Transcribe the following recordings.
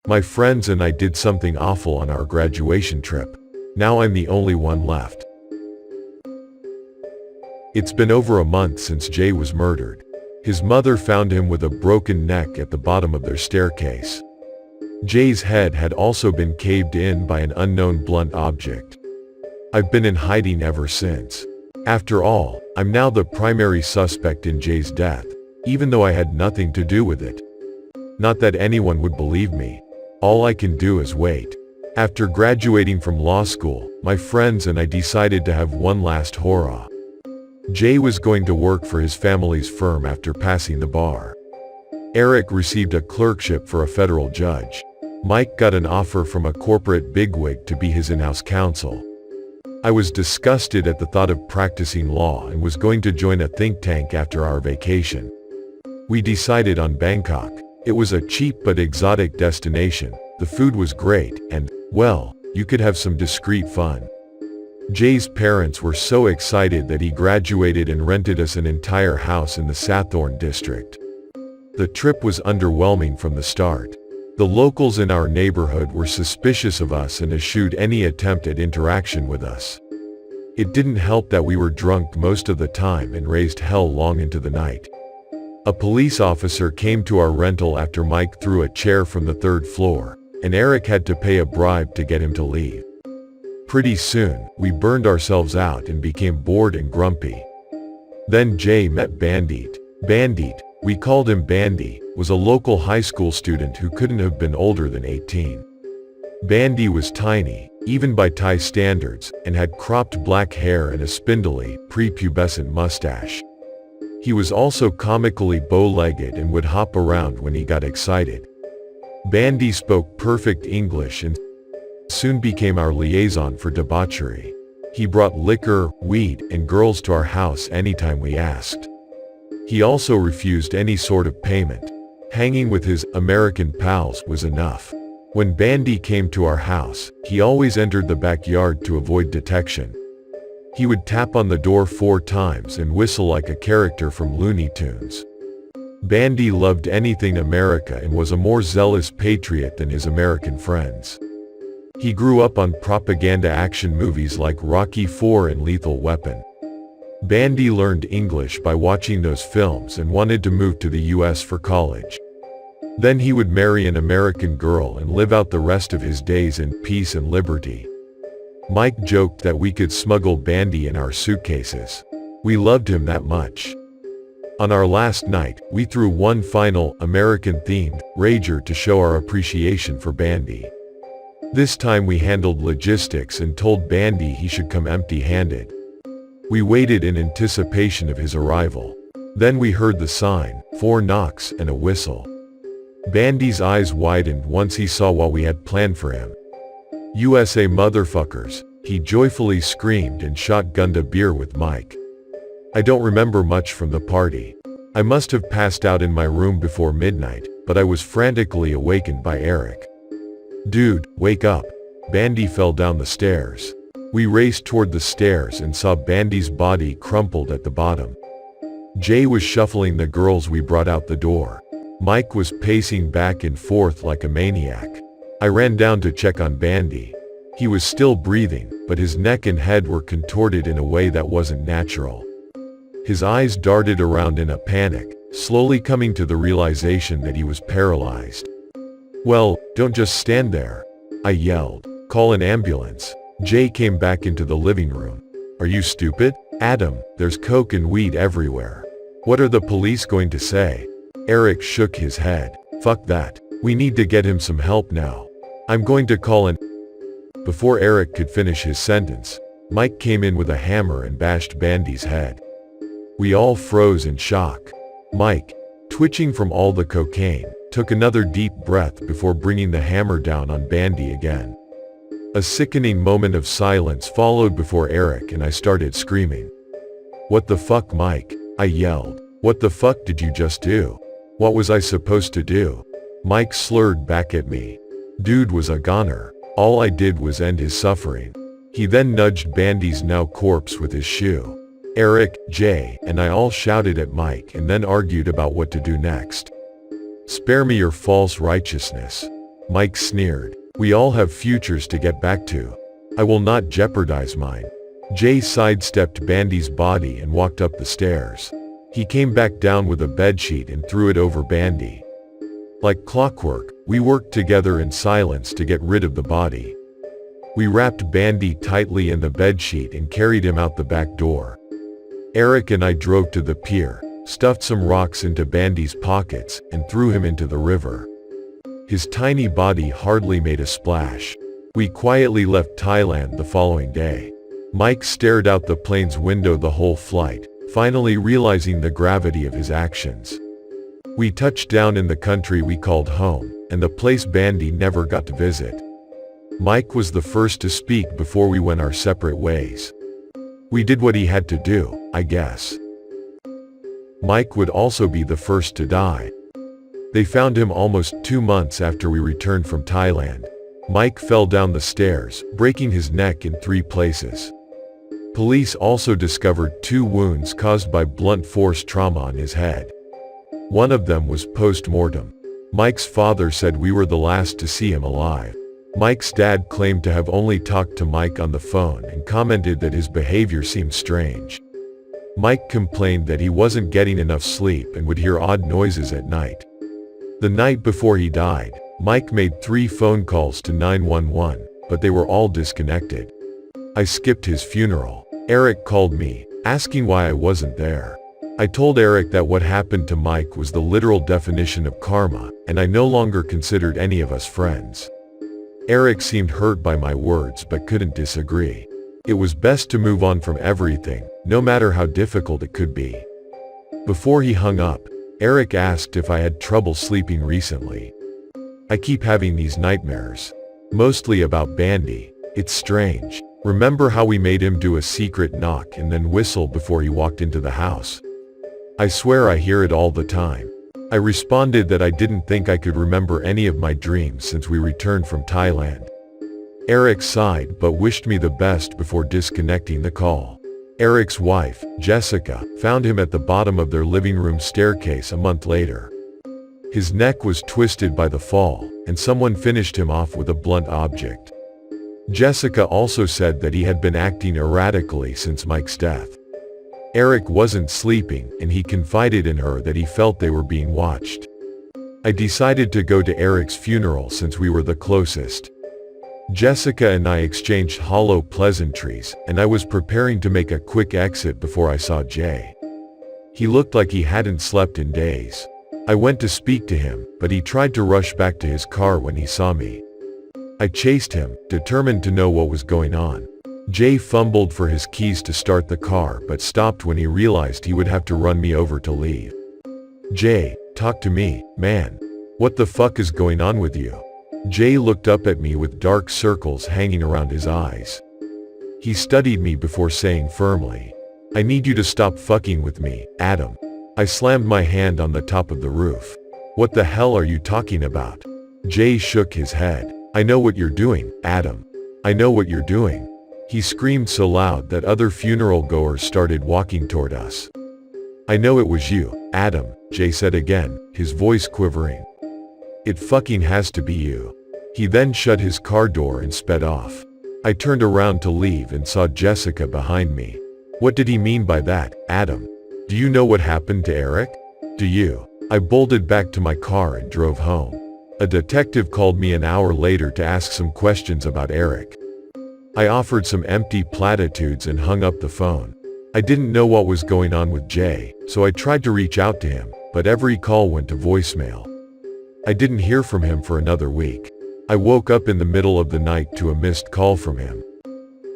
My friends and I did something awful on our graduation trip. Now I'm the only one left. It's been over a month since Jay was murdered. His mother found him with a broken neck at the bottom of their staircase. Jay's head had also been caved in by an unknown blunt object. I've been in hiding ever since. After all, I'm now the primary suspect in Jay's death, even though I had nothing to do with it. Not that anyone would believe me. All I can do is wait. After graduating from law school, my friends and I decided to have one last hurrah. Jay was going to work for his family's firm after passing the bar. Eric received a clerkship for a federal judge. Mike got an offer from a corporate bigwig to be his in-house counsel. I was disgusted at the thought of practicing law and was going to join a think tank after our vacation. We decided on Bangkok. It was a cheap but exotic destination, the food was great, and, well, you could have some discreet fun. Jay's parents were so excited that he graduated and rented us an entire house in the Sathorn district. The trip was underwhelming from the start. The locals in our neighborhood were suspicious of us and eschewed any attempt at interaction with us. It didn't help that we were drunk most of the time and raised hell long into the night. A police officer came to our rental after Mike threw a chair from the third floor, and Eric had to pay a bribe to get him to leave. Pretty soon, we burned ourselves out and became bored and grumpy. Then Jay met Bandit. Bandit, we called him Bandy, was a local high school student who couldn't have been older than 18. Bandy was tiny, even by Thai standards, and had cropped black hair and a spindly, prepubescent mustache. He was also comically bow-legged and would hop around when he got excited. Bandy spoke perfect English and soon became our liaison for debauchery. He brought liquor, weed, and girls to our house anytime we asked. He also refused any sort of payment. Hanging with his American pals was enough. When Bandy came to our house, he always entered the backyard to avoid detection. He would tap on the door 4 times and whistle like a character from Looney Tunes. Bandy loved anything America and was a more zealous patriot than his American friends. He grew up on propaganda action movies like Rocky IV and Lethal Weapon. Bandy learned English by watching those films and wanted to move to the US for college. Then he would marry an American girl and live out the rest of his days in peace and liberty. Mike joked that we could smuggle Bandy in our suitcases. We loved him that much. On our last night, we threw one final, American-themed, rager to show our appreciation for Bandy. This time we handled logistics and told Bandy he should come empty-handed. We waited in anticipation of his arrival. Then we heard the sign, 4 knocks and a whistle. Bandy's eyes widened once he saw what we had planned for him. USA motherfuckers, he joyfully screamed and shotgunned a beer with Mike. I don't remember much from the party. I must have passed out in my room before midnight, but I was frantically awakened by Eric. Dude, wake up. Bandy fell down the stairs. We raced toward the stairs and saw Bandy's body crumpled at the bottom. Jay was shuffling the girls we brought out the door. Mike was pacing back and forth like a maniac. I ran down to check on Bandy. He was still breathing, but his neck and head were contorted in a way that wasn't natural. His eyes darted around in a panic, slowly coming to the realization that he was paralyzed. Well, don't just stand there, I yelled. Call an ambulance. Jay came back into the living room. Are you stupid? Adam, there's coke and weed everywhere. What are the police going to say? Eric shook his head. Fuck that. We need to get him some help now. I'm going to call an... Before Eric could finish his sentence, Mike came in with a hammer and bashed Bandy's head. We all froze in shock. Mike, twitching from all the cocaine, took another deep breath before bringing the hammer down on Bandy again. A sickening moment of silence followed before Eric and I started screaming. What the fuck, Mike? I yelled. What the fuck did you just do? What was I supposed to do? Mike slurred back at me. Dude was a goner. All I did was end his suffering. He then nudged Bandy's now corpse with his shoe. Eric, Jay, and I all shouted at Mike and then argued about what to do next. Spare me your false righteousness. Mike sneered. We all have futures to get back to. I will not jeopardize mine. Jay sidestepped Bandy's body and walked up the stairs. He came back down with a bedsheet and threw it over Bandy. Like clockwork, we worked together in silence to get rid of the body. We wrapped Bandy tightly in the bedsheet and carried him out the back door. Eric and I drove to the pier, stuffed some rocks into Bandy's pockets, and threw him into the river. His tiny body hardly made a splash. We quietly left Thailand the following day. Mike stared out the plane's window the whole flight, finally realizing the gravity of his actions. We touched down in the country we called home, and the place Bandy never got to visit. Mike was the first to speak before we went our separate ways. We did what he had to do, I guess. Mike would also be the first to die. They found him almost 2 months after we returned from Thailand. Mike fell down the stairs, breaking his neck in 3 places. Police also discovered 2 wounds caused by blunt force trauma on his head. One of them was post-mortem. Mike's father said we were the last to see him alive. Mike's dad claimed to have only talked to Mike on the phone and commented that his behavior seemed strange. Mike complained that he wasn't getting enough sleep and would hear odd noises at night. The night before he died, Mike made 3 phone calls to 911, but they were all disconnected. I skipped his funeral. Eric called me, asking why I wasn't there. I told Eric that what happened to Mike was the literal definition of karma, and I no longer considered any of us friends. Eric seemed hurt by my words but couldn't disagree. It was best to move on from everything, no matter how difficult it could be. Before he hung up, Eric asked if I had trouble sleeping recently. I keep having these nightmares. Mostly about Bandy. It's strange. Remember how we made him do a secret knock and then whistle before he walked into the house? I swear I hear it all the time. I responded that I didn't think I could remember any of my dreams since we returned from Thailand. Eric sighed but wished me the best before disconnecting the call. Eric's wife, Jessica, found him at the bottom of their living room staircase a month later. His neck was twisted by the fall, and someone finished him off with a blunt object. Jessica also said that he had been acting erratically since Mike's death. Eric wasn't sleeping, and he confided in her that he felt they were being watched. I decided to go to Eric's funeral since we were the closest. Jessica and I exchanged hollow pleasantries, and I was preparing to make a quick exit before I saw Jay. He looked like he hadn't slept in days. I went to speak to him, but he tried to rush back to his car when he saw me. I chased him, determined to know what was going on. Jay fumbled for his keys to start the car but stopped when he realized he would have to run me over to leave. Jay, talk to me, man. What the fuck is going on with you? Jay looked up at me with dark circles hanging around his eyes. He studied me before saying firmly, I need you to stop fucking with me, Adam. I slammed my hand on the top of the roof. What the hell are you talking about? Jay shook his head. I know what you're doing, Adam. I know what you're doing. He screamed so loud that other funeral goers started walking toward us. I know it was you, Adam, Jay said again, his voice quivering. It fucking has to be you. He then shut his car door and sped off. I turned around to leave and saw Jessica behind me. What did he mean by that, Adam? Do you know what happened to Eric? Do you? I bolted back to my car and drove home. A detective called me an hour later to ask some questions about Eric. I offered some empty platitudes and hung up the phone. I didn't know what was going on with Jay, so I tried to reach out to him, but every call went to voicemail. I didn't hear from him for another week. I woke up in the middle of the night to a missed call from him.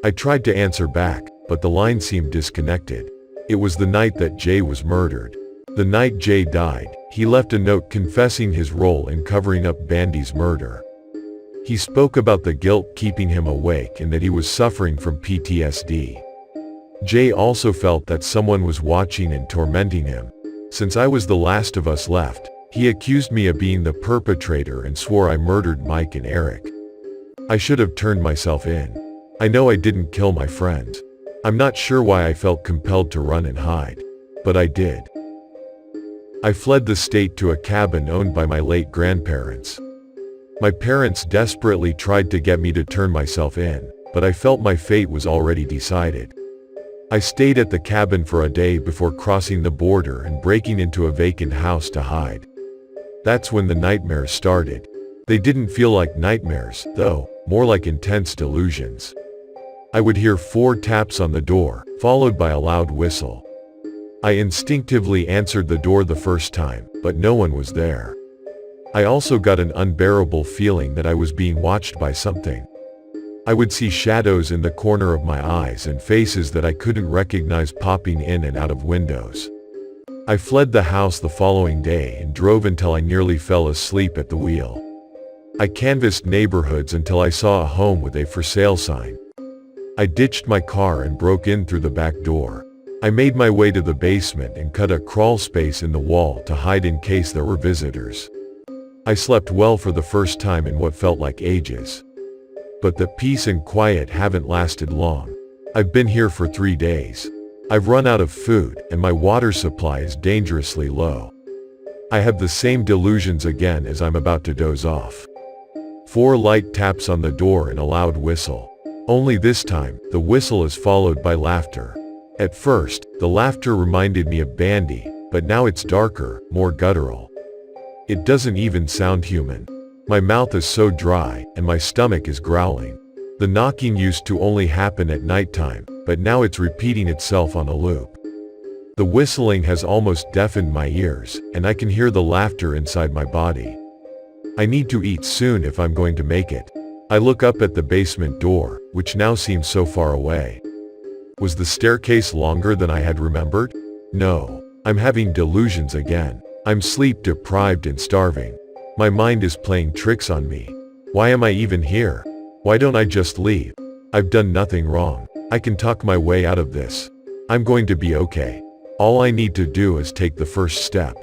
I tried to answer back, but the line seemed disconnected. It was the night that Jay was murdered. The night Jay died, he left a note confessing his role in covering up Bandy's murder. He spoke about the guilt keeping him awake and that he was suffering from PTSD. Jay also felt that someone was watching and tormenting him. Since I was the last of us left, he accused me of being the perpetrator and swore I murdered Mike and Eric. I should have turned myself in. I know I didn't kill my friend. I'm not sure why I felt compelled to run and hide. But I did. I fled the state to a cabin owned by my late grandparents. My parents desperately tried to get me to turn myself in, but I felt my fate was already decided. I stayed at the cabin for a day before crossing the border and breaking into a vacant house to hide. That's when the nightmares started. They didn't feel like nightmares, though, more like intense delusions. I would hear 4 taps on the door, followed by a loud whistle. I instinctively answered the door the first time, but no one was there. I also got an unbearable feeling that I was being watched by something. I would see shadows in the corner of my eyes and faces that I couldn't recognize popping in and out of windows. I fled the house the following day and drove until I nearly fell asleep at the wheel. I canvassed neighborhoods until I saw a home with a for sale sign. I ditched my car and broke in through the back door. I made my way to the basement and cut a crawl space in the wall to hide in case there were visitors. I slept well for the first time in what felt like ages. But the peace and quiet haven't lasted long. I've been here for 3 days. I've run out of food, and my water supply is dangerously low. I have the same delusions again as I'm about to doze off. 4 light taps on the door and a loud whistle. Only this time, the whistle is followed by laughter. At first, the laughter reminded me of Bandy, but now it's darker, more guttural. It doesn't even sound human. My mouth is so dry, and my stomach is growling. The knocking used to only happen at nighttime, but now it's repeating itself on a loop. The whistling has almost deafened my ears, and I can hear the laughter inside my body. I need to eat soon if I'm going to make it. I look up at the basement door, which now seems so far away. Was the staircase longer than I had remembered? No. I'm having delusions again. I'm sleep deprived and starving. My mind is playing tricks on me. Why am I even here? Why don't I just leave? I've done nothing wrong. I can talk my way out of this. I'm going to be okay. All I need to do is take the first step.